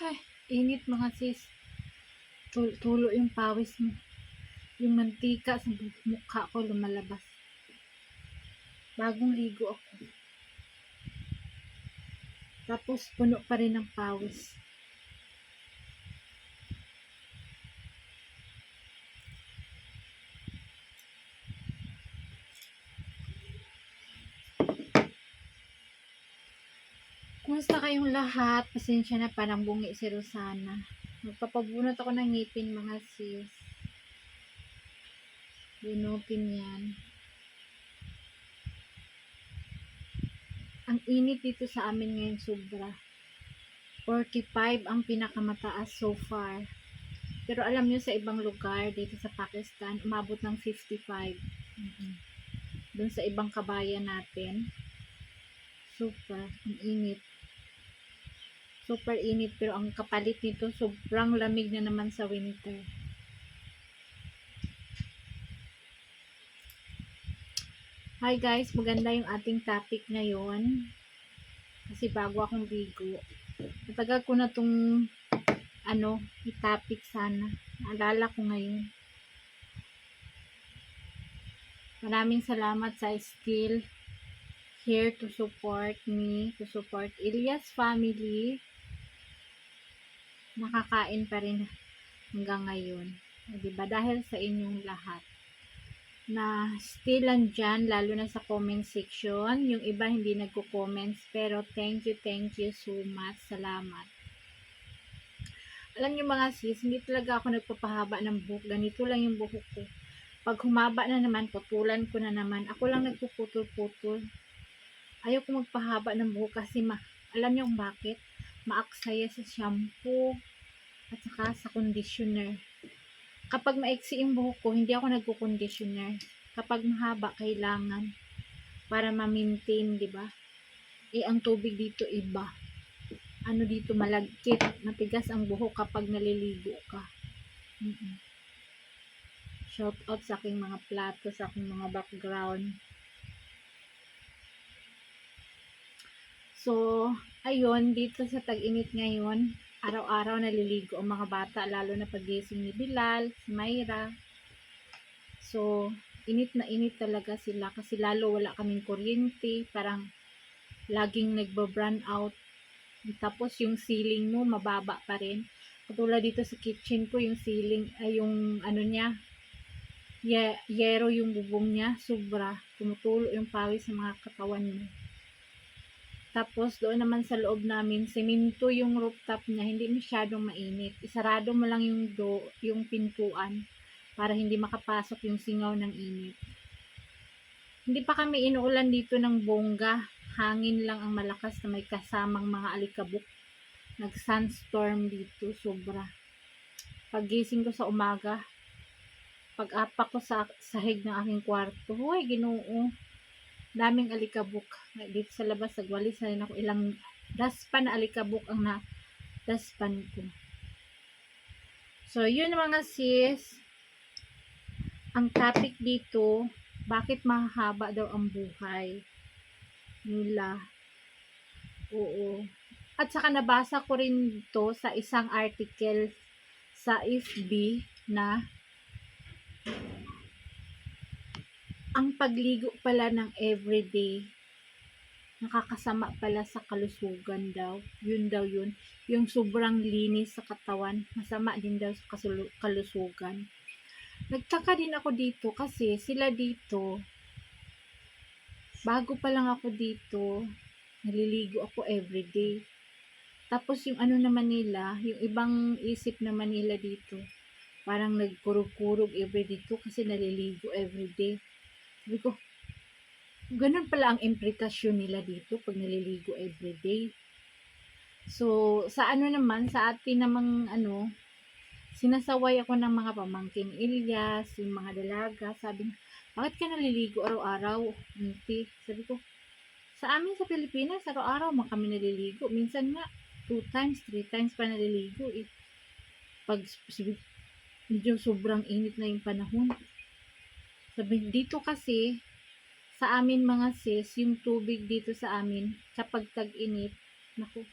Ay, init mga sis. Tulo yung pawis mo. Yung mantika sa mukha ko lumalabas. Bagong ligo ako. Tapos puno pa rin ng pawis. Kumusta kayong lahat? Pasensya na, parang bungi si Rosana. Magpapabunot ako ng ngipin mga sis. Bunutin yan. Ang init dito sa amin ngayon sobra. 45 ang pinakamataas so far. Pero alam nyo sa ibang lugar dito sa Pakistan, umabot ng 55. Doon sa ibang kabayan natin. Super, ang init. Super init, pero ang kapalit nito, sobrang lamig na naman sa winter. Hi guys, maganda yung ating topic ngayon. Kasi bago akong bigo. Matagal ko na tong i-topic sana. Naalala ko ngayon. Maraming salamat sa Still here to support me, to support Elias family. Nakakain pa rin hanggang ngayon. Diba? Dahil sa inyong lahat na still andyan, lalo na sa comment section. Yung iba hindi nagko-comments, pero thank you so much. Salamat. Alam niyo mga sis, hindi talaga ako nagpapahaba ng buhok. Ganito lang yung buhok ko. Pag humaba na naman, putulan ko na naman. Ako lang nagpuputol-putol. Ayaw ko magpahaba ng buhok kasi alam niyo kung bakit? Maaksaya sa shampoo at saka sa conditioner. Kapag maiksi yung buhok ko, hindi ako nagko-conditioner. Kapag mahaba, kailangan para ma-maintain, di ba? Ang tubig dito iba. Ano dito, malagkit, matigas ang buhok kapag naliligo ka. Shout out sa aking mga plato, sa aking mga background. So, ayun, dito sa tag-init ngayon, araw-araw naliligo ang mga bata, lalo na pagising ni Bilal, si Mayra. So, init na init talaga sila kasi lalo wala kaming kuryente, parang laging nagba-burn out. Tapos yung ceiling mo mababa pa rin. Katulad dito sa kitchen ko, yung ceiling ay yung ano niya, yero yung bubong niya, sobra. Tumutulo yung pawis sa mga katawan mo. Tapos doon naman sa loob namin, semento yung rooftop niya, hindi masyadong mainit. Isarado mo lang yung pintuan para hindi makapasok yung singaw ng init. Hindi pa kami inuulan dito ng bongga. Hangin lang ang malakas na may kasamang mga alikabok. Nag-sunstorm dito, sobra. Paggising ko sa umaga, pag-apak ko sa sahig ng aking kwarto, huy, Ginoo. Daming alikabok. Dito sa labas, nagwalis na rin ako. Ilang daspan na alikabok ang daspan ko. So, yun mga sis. Ang topic dito, bakit mahaba daw ang buhay nila. Oo. At saka nabasa ko rin to sa isang article sa FB na ang pagligo pala ng everyday nakakasama pala sa kalusugan daw. Yun daw yun. Yung sobrang linis sa katawan, masama din daw sa kalusugan. Nagtaka din ako dito kasi sila dito, bago pa lang ako dito, naliligo ako everyday. Tapos yung ano naman nila, yung ibang isip naman nila dito, parang nagkurog-kurog everyday dito kasi naliligo everyday. Sabi ko, ganun pala ang implikasyon nila dito pag naliligo everyday. So, sa ano naman, sa atin namang sinasaway ako ng mga pamangkin Ilyas, yung mga dalaga, sabi, bakit ka naliligo araw-araw? Auntie, sabi ko, sa amin sa Pilipinas, araw-araw man kami naliligo. Minsan nga, 2 times, 3 times pa naliligo. Pag medyo sobrang init na yung panahon. Sabi, dito kasi, sa amin mga sis, yung tubig dito sa amin, kapag tag-init, naku,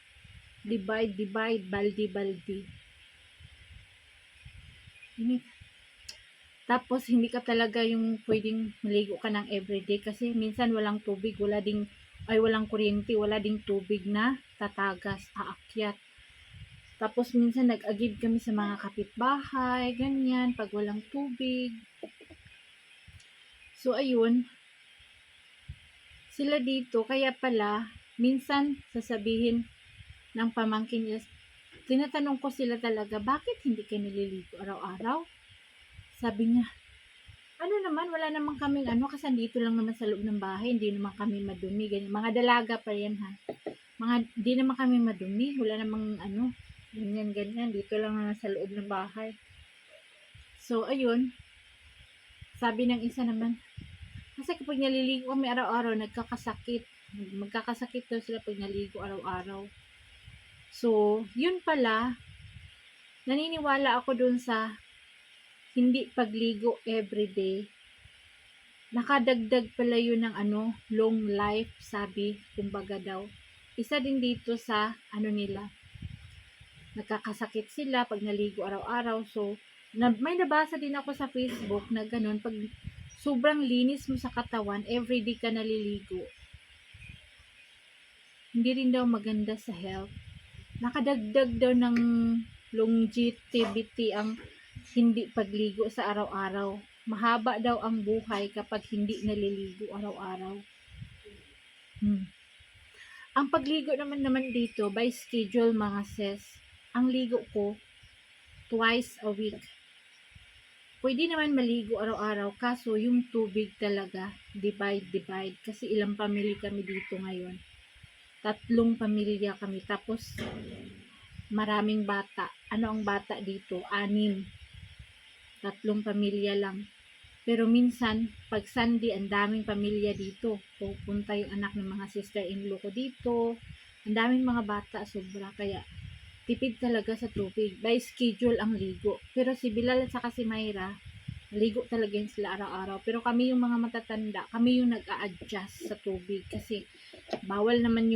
divide, baldi. Init. Tapos, hindi ka talaga yung pwedeng maligo ka ng everyday kasi minsan walang tubig, walang kuryente, wala ding tubig na tatagas, aakyat. Tapos, minsan nag-agib kami sa mga kapitbahay, ganyan, pag walang tubig. So, ayun, sila dito, kaya pala, minsan sasabihin ng pamangkin nila, tinatanong ko sila talaga, bakit hindi kayo naliligo araw-araw? Sabi niya, ano naman, wala naman kaming kasi andito lang naman sa loob ng bahay, hindi naman kami madumi, ganyan. Mga dalaga pa yan ha. Hindi naman kami madumi, wala namang ganyan, dito lang naman sa loob ng bahay. So, ayun, sabi ng isa naman, kasi kapag naliligo kami araw-araw, magkakasakit daw sila pag naligo araw-araw. So, yun pala, naniniwala ako dun sa hindi pagligo everyday. Nakadagdag pala yun ng long life, sabi, kumbaga daw. Isa din dito sa nila, nagkakasakit sila pag naligo araw-araw. So, may nabasa din ako sa Facebook na ganun, pag sobrang linis mo sa katawan, everyday ka naliligo, hindi rin daw maganda sa health. Nakadagdag daw ng longevity ang hindi pagligo sa araw-araw. Mahaba daw ang buhay kapag hindi naliligo araw-araw. Ang pagligo naman dito, by schedule mga sis, ang ligo ko, twice a week. Pwede naman maligo araw-araw, kaso yung tubig talaga, divide. Kasi ilang pamilya kami dito ngayon. 3 pamilya kami, tapos maraming bata. Ano ang bata dito? 6. 3 pamilya lang. Pero minsan, pag Sunday, ang daming pamilya dito. Pupunta yung anak ng mga sister-in-law ko dito. Ang daming mga bata, sobra. Kaya, tipid talaga sa tubig. By schedule ang ligo. Pero si Bilal at saka si Myra, ligo talaga yun sila araw-araw. Pero kami yung mga matatanda, kami yung nag-a-adjust sa tubig. Kasi, bawal naman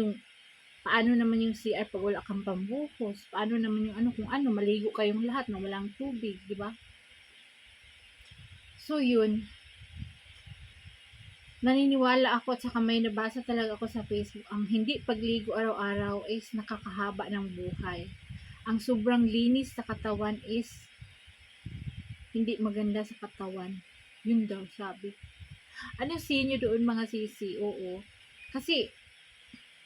paano naman yung CR pag wala kang pambuhos? Paano naman yung kung maligo kayong lahat na walang tubig, di ba? So, yun. Naniniwala ako at saka may nabasa talaga ako sa Facebook, ang hindi pagligo araw-araw is nakakahaba ng buhay. Ang sobrang linis sa katawan is hindi maganda sa katawan. Yun daw sabi. Ano sinyo doon mga sisi? Oo. Kasi,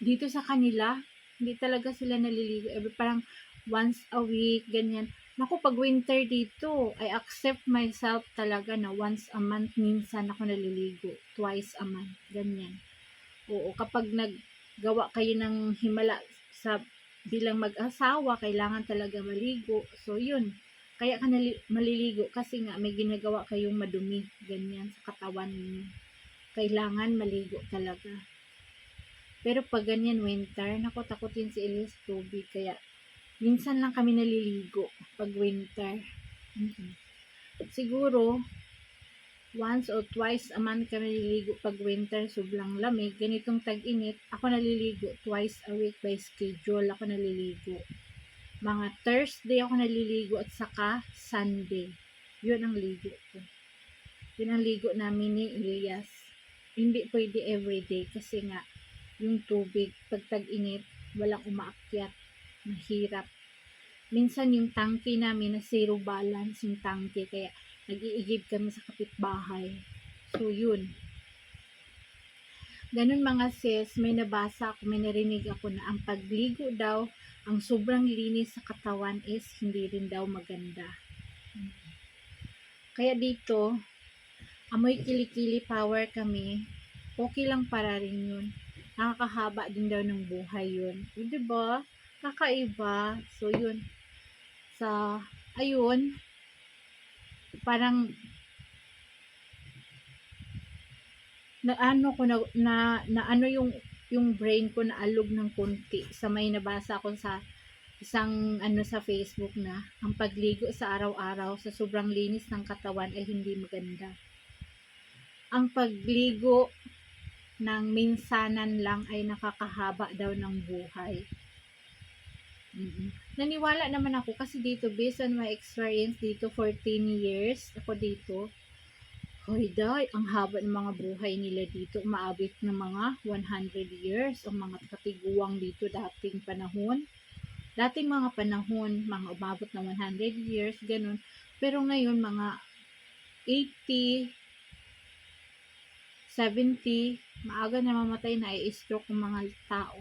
dito sa kanila, hindi talaga sila naliligo. Parang once a week, ganyan. Naku, pag winter dito, I accept myself talaga na once a month minsan ako naliligo. Twice a month, ganyan. Oo, kapag naggawa kayo ng himala bilang mag-asawa, kailangan talaga maligo. So, yun. Kaya ka maliligo kasi nga may ginagawa kayong madumi, ganyan, sa katawan ninyo. Kailangan maligo talaga. Pero pag ganyan winter, naku, takutin si Elias tubig. Kaya, minsan lang kami naliligo pag winter. Siguro, once or twice a month kami naliligo pag winter, sobrang lamig. Ganitong tag-init, ako naliligo twice a week by schedule. Ako naliligo. Mga Thursday ako naliligo at saka Sunday. Yun ang ligo ko. Yun ang ligo namin ni Elias. Hindi pwede everyday kasi nga, yung tubig, pag tag-init, walang umaakyat. Mahirap. Minsan yung tangke namin na zero balance yung tangke, kaya nag-iigib kami sa kapitbahay. So, yun. Ganun mga sis, may nabasa ako, may narinig ako na ang pagligo daw, ang sobrang linis sa katawan is hindi rin daw maganda. Kaya dito, amoy kilikili power kami, okay lang para rin yun. Nakakahaba din daw ng buhay yun. O, diba? Kakaiba. So, yun. Ayun, parang yung brain ko na alog ng konti sa may nabasa ko sa isang sa Facebook na ang pagligo sa araw-araw sa sobrang linis ng katawan ay hindi maganda. Ang pagligo ng minsanan lang ay nakakahaba daw ng buhay. Naniwala naman ako kasi dito, based on my experience dito, 14 years ako dito. Hoy, day, ang haba ng mga buhay nila dito. Umaabot ng mga 100 years ang mga katiguang dito dating panahon. Dating mga panahon, mga umabot ng 100 years, ganun. Pero ngayon, mga 80, 70, maaga na mamatay na i-stroke ng mga tao.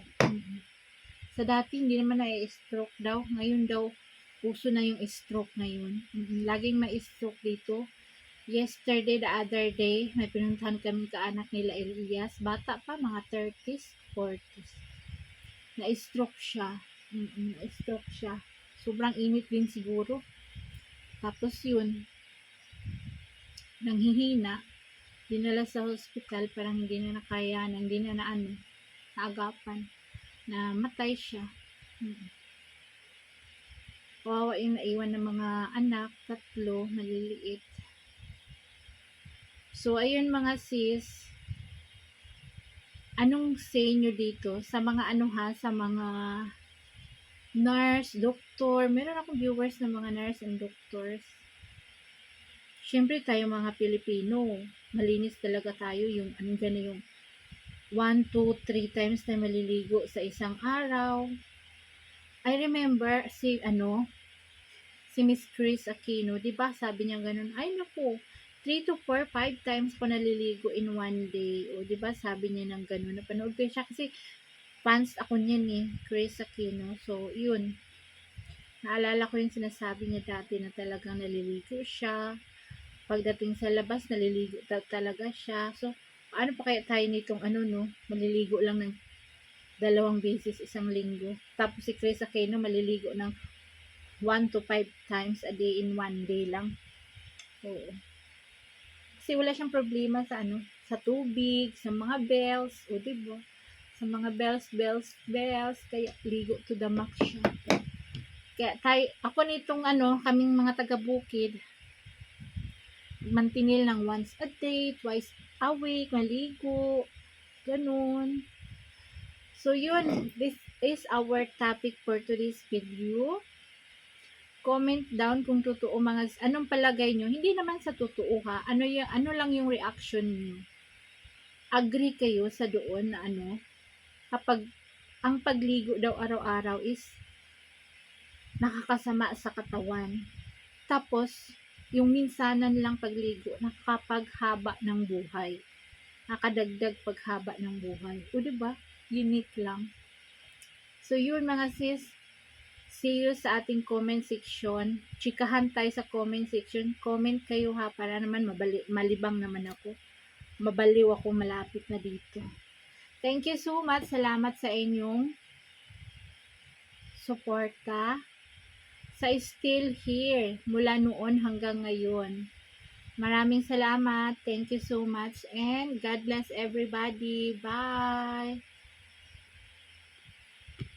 Sa dati, hindi naman na-stroke daw. Ngayon daw, uso na yung stroke ngayon. Laging may stroke dito. Yesterday, the other day, may pinuntahan kami kaanak nila Elias. Bata pa, mga 30s, 40s. Na-stroke siya. Na-stroke siya. Sobrang init din siguro. Tapos yun, nanghihina. Dinala sa hospital, parang hindi na nakayanan, hindi na naagapan. Na matay siya. Kawawa yung naiwan ng mga anak, 3, maliliit. So, ayun mga sis, anong say nyo dito sa mga sa mga nurse, doktor? Meron akong viewers na mga nurse and doctors. Siyempre tayo mga Pilipino, malinis talaga tayo, yung yung 1, 2, 3 times na maliligo sa isang araw. I remember si Miss Chris Aquino, 'di ba? Sabi niya ganun, ay naku, 3 to 4, 5 times pa naliligo in one day. O, 'di ba? Sabi niya ng ganun. Napanood ko siya kasi fans ako niyan eh, Chris Aquino. So, yun. Naalala ko yung sinasabi niya dati na talagang naliligo siya. Pagdating sa labas, naliligo talaga siya. So, ano pa kaya tayo nitong maliligo lang ng 2 beses isang linggo. Tapos si Chris Aquino maliligo ng 1 to 5 times a day in one day lang. Oo. Kasi wala siyang problema sa tubig, sa mga bells, o diba? Sa mga bells, kaya ligo to the max siya. Kaya ako nitong kaming mga taga-bukid, mantinil ng once a day, twice a week, maligo, ganun. So yun, this is our topic for today's video. Comment down kung totoo anong palagay nyo. Hindi naman sa totoo ha. Ano lang yung reaction nyo. Agree kayo sa doon na kapag ang pagligo daw araw-araw is nakakasama sa katawan. Tapos, yung minsanan lang pagligo, nakakapaghaba ng buhay. Nakadagdag paghaba ng buhay. O diba? Unique lang. So yun mga sis, see you sa ating comment section. Chikahan tayo sa comment section. Comment kayo ha, para naman malibang naman ako. Mabaliw ako, malapit na dito. Thank you so much. Salamat sa inyong suporta. Sa still here, mula noon hanggang ngayon. Maraming salamat. Thank you so much. And God bless everybody. Bye!